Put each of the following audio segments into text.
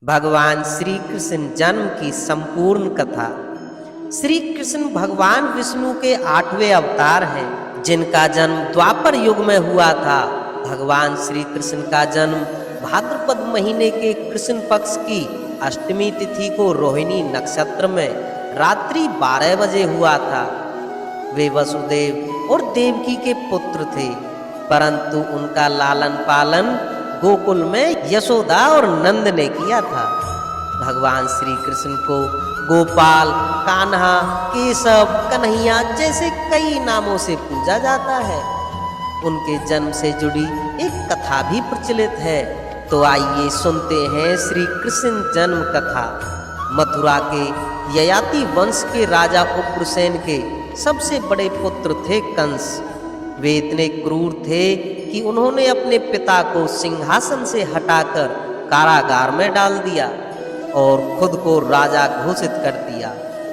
भगवान श्री कृष्ण जन्म की संपूर्ण कथा। श्री कृष्ण भगवान विष्णु के 8वें अवतार हैं, जिनका जन्म द्वापर युग में हुआ था। भगवान श्री कृष्ण का जन्म भाद्रपद महीने के कृष्ण पक्ष की अष्टमी तिथि को रोहिणी नक्षत्र में रात्रि 12 बजे हुआ था। वे वसुदेव और देवकी के पुत्र थे, परंतु उनका लालन पालन गोकुल में यशोदा और नंद ने किया था। भगवान श्री कृष्ण को गोपाल, कान्हा, केशव, कन्हैया जैसे कई नामों से पूजा जाता है। उनके जन्म से जुड़ी एक कथा भी प्रचलित है, तो आइए सुनते हैं श्री कृष्ण जन्म कथा। मथुरा के ययाति वंश के राजा उग्रसेन के सबसे बड़े पुत्र थे कंस। वे इतने क्रूर थे कि उन्होंने अपने पिता को सिंहासन से हटाकर कारागार में डाल दिया और खुद को राजा घोषित कर दिया।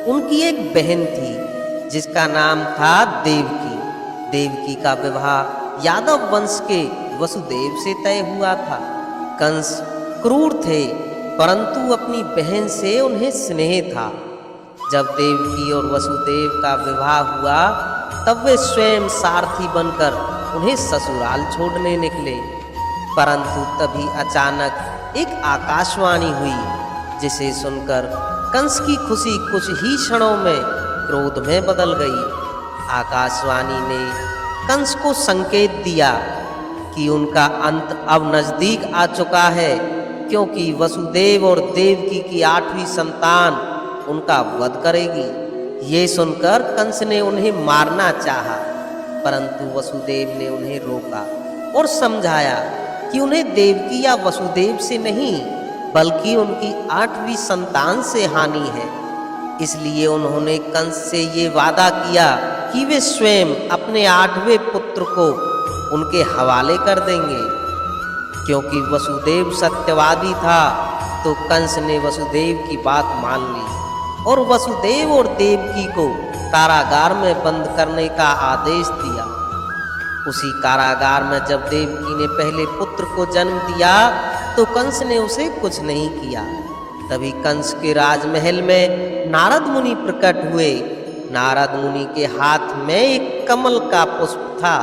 उनकी एक बहन थी जिसका नाम था देवकी। देवकी का विवाह यादव वंश के वसुदेव से तय हुआ था। कंस क्रूर थे, परंतु अपनी बहन से उन्हें स्नेह था। जब देवकी और वसुदेव का विवाह हुआ, तब वे स्वयं सारथी बनकर उन्हें ससुराल छोड़ने निकले। परंतु तभी अचानक एक आकाशवाणी हुई, जिसे सुनकर कंस की खुशी कुछ ही क्षणों में क्रोध में बदल गई। आकाशवाणी ने कंस को संकेत दिया कि उनका अंत अब नजदीक आ चुका है, क्योंकि वसुदेव और देवकी की 8वीं संतान उनका वध करेगी। ये सुनकर कंस ने उन्हें मारना चाहा, परंतु वसुदेव ने उन्हें रोका और समझाया कि उन्हें देवकी या वसुदेव से नहीं, बल्कि उनकी 8वीं संतान से हानि है। इसलिए उन्होंने कंस से ये वादा किया कि वे स्वयं अपने 8वें पुत्र को उनके हवाले कर देंगे। क्योंकि वसुदेव सत्यवादी था, तो कंस ने वसुदेव की बात मान ली और वसुदेव और देवकी को कारागार में बंद करने का आदेश दिया। उसी कारागार में जब देवकी ने पहले पुत्र को जन्म दिया, तो कंस ने उसे कुछ नहीं किया। तभी कंस के राजमहल में नारद मुनि प्रकट हुए। नारद मुनि के हाथ में एक कमल का पुष्प था,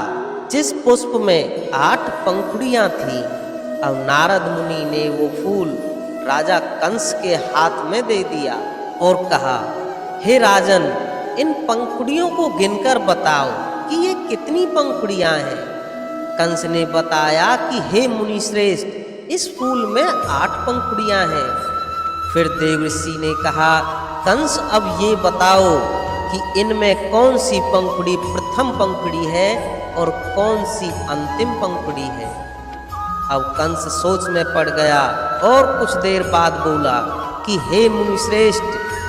जिस पुष्प में 8 पंखुड़ियां थीं। अब नारद मुनि ने वो फूल राजा कंस के हाथ में दे दिया और कहा, हे राजन, इन पंखुड़ियों को गिनकर बताओ कि ये कितनी पंखुड़ियां हैं। कंस ने बताया कि हे मुनि श्रेष्ठ, इस फूल में 8 पंखुड़ियां हैं। फिर देवर्षि ने कहा, कंस, अब ये बताओ कि इनमें कौन सी पंखुड़ी प्रथम पंखुड़ी है और कौन सी अंतिम पंखुड़ी है। अब कंस सोच में पड़ गया और कुछ देर बाद बोला कि हे मुनि श्रेष्ठ,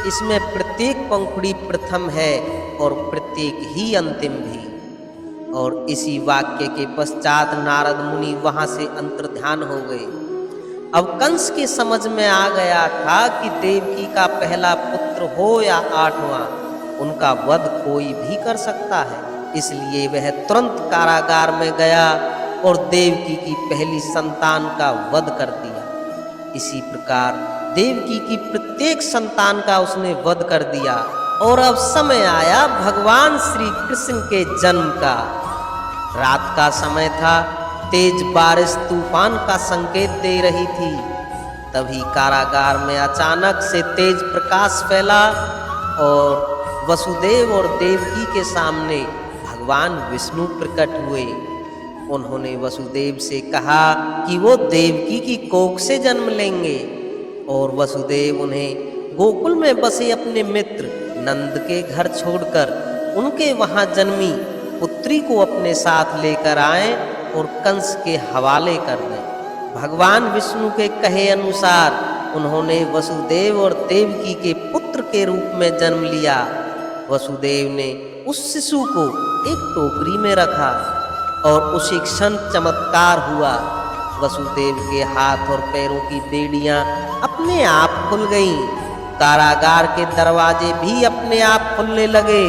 इसमें प्रत्येक पंखुड़ी प्रथम है और प्रत्येक ही अंतिम भी। और इसी वाक्य के पश्चात नारद मुनि वहां से अंतर्ध्यान हो गए। अब कंस के समझ में आ गया था कि देवकी का पहला पुत्र हो या 8वां, उनका वध कोई भी कर सकता है। इसलिए वह तुरंत कारागार में गया और देवकी की पहली संतान का वध कर दिया। इसी प्रकार देवकी की प्रत्येक संतान का उसने वध कर दिया। और अब समय आया भगवान श्री कृष्ण के जन्म का। रात का समय था, तेज बारिश तूफान का संकेत दे रही थी। तभी कारागार में अचानक से तेज प्रकाश फैला और वसुदेव और देवकी के सामने भगवान विष्णु प्रकट हुए। उन्होंने वसुदेव से कहा कि वो देवकी की कोख से जन्म लेंगे, और वसुदेव उन्हें गोकुल में बसे अपने मित्र नंद के घर छोड़कर उनके वहां जन्मी पुत्री को अपने साथ लेकर आए और कंस के हवाले कर दें। भगवान विष्णु के कहे अनुसार उन्होंने वसुदेव और देवकी के पुत्र के रूप में जन्म लिया। वसुदेव ने उस शिशु को एक टोकरी में रखा और उसी क्षण चमत्कार हुआ। वसुदेव के हाथ और पैरों की बेड़ियां अपने आप खुल गईं। कारागार के दरवाजे भी अपने आप खुलने लगे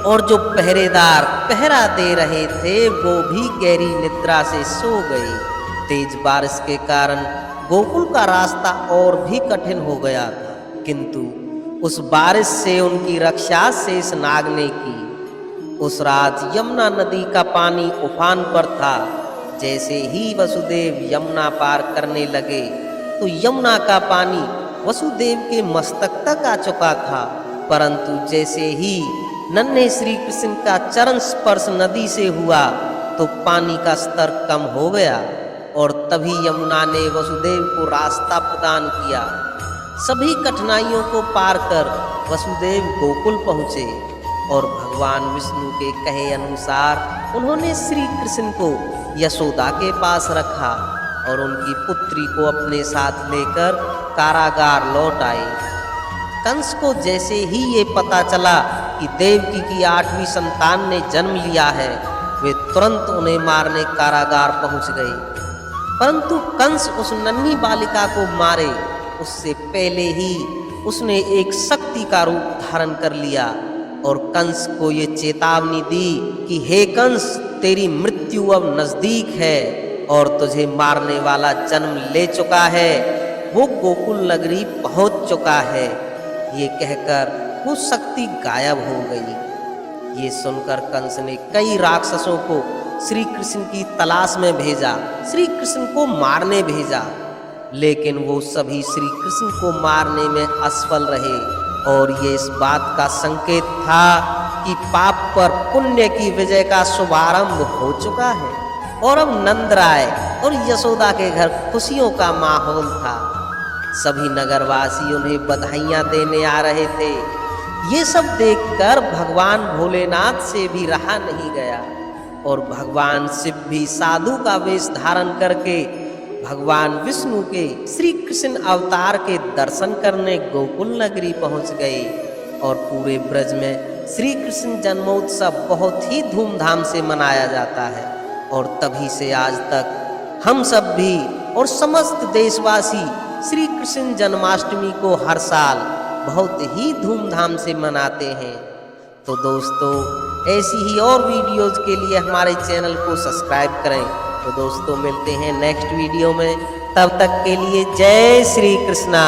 और जो पहरेदार पहरा दे रहे थे, वो भी गहरी निद्रा से सो गए। तेज बारिश के कारण गोकुल का रास्ता और भी कठिन हो गया था, किंतु उस बारिश से उनकी रक्षा शेषनाग ने की। उस रात यमुना नदी का पानी उफान पर था। जैसे ही वसुदेव यमुना पार करने लगे तो यमुना का पानी वसुदेव के मस्तक तक आ चुका था, परंतु जैसे ही नन्हे श्री कृष्ण का चरण स्पर्श नदी से हुआ तो पानी का स्तर कम हो गया और तभी यमुना ने वसुदेव को रास्ता प्रदान किया। सभी कठिनाइयों को पार कर वसुदेव गोकुल पहुँचे और भगवान विष्णु के कहे अनुसार उन्होंने श्री कृष्ण को यशोदा के पास रखा और उनकी पुत्री को अपने साथ लेकर कारागार लौट आए। कंस को जैसे ही ये पता चला कि देवकी की 8वीं संतान ने जन्म लिया है, वे तुरंत उन्हें मारने कारागार पहुंच गए। परंतु कंस उस नन्ही बालिका को मारे उससे पहले ही उसने एक शक्ति का रूप धारण कर लिया और कंस को ये चेतावनी दी कि हे कंस, तेरी मृत्यु अब नजदीक है और तुझे मारने वाला जन्म ले चुका है, वो गोकुल नगरी पहुंच चुका है। ये कहकर वो शक्ति गायब हो गई। ये सुनकर कंस ने कई राक्षसों को श्री कृष्ण की तलाश में भेजा, श्री कृष्ण को मारने भेजा, लेकिन वो सभी श्री कृष्ण को मारने में असफल रहे और ये इस बात का संकेत था कि पाप पर पुण्य की विजय का शुभारंभ हो चुका है और अब नंदराय और यशोदा के घर खुशियों का माहौल था। सभी नगरवासी उन्हें बधाइयां देने आ रहे थे। ये सब देखकर भगवान भोलेनाथ से भी रहा नहीं गया और भगवान शिव भी साधु का वेश धारण करके भगवान विष्णु के श्री कृष्ण अवतार के दर्शन करने गोकुल नगरी पहुंच गए और पूरे ब्रज में श्री कृष्ण जन्मोत्सव बहुत ही धूमधाम से मनाया जाता है। और तभी से आज तक हम सब भी और समस्त देशवासी श्री कृष्ण जन्माष्टमी को हर साल बहुत ही धूमधाम से मनाते हैं। तो दोस्तों, ऐसी ही और वीडियोज़ के लिए हमारे चैनल को सब्सक्राइब करें। तो दोस्तों, मिलते हैं नेक्स्ट वीडियो में, तब तक के लिए जय श्री कृष्णा।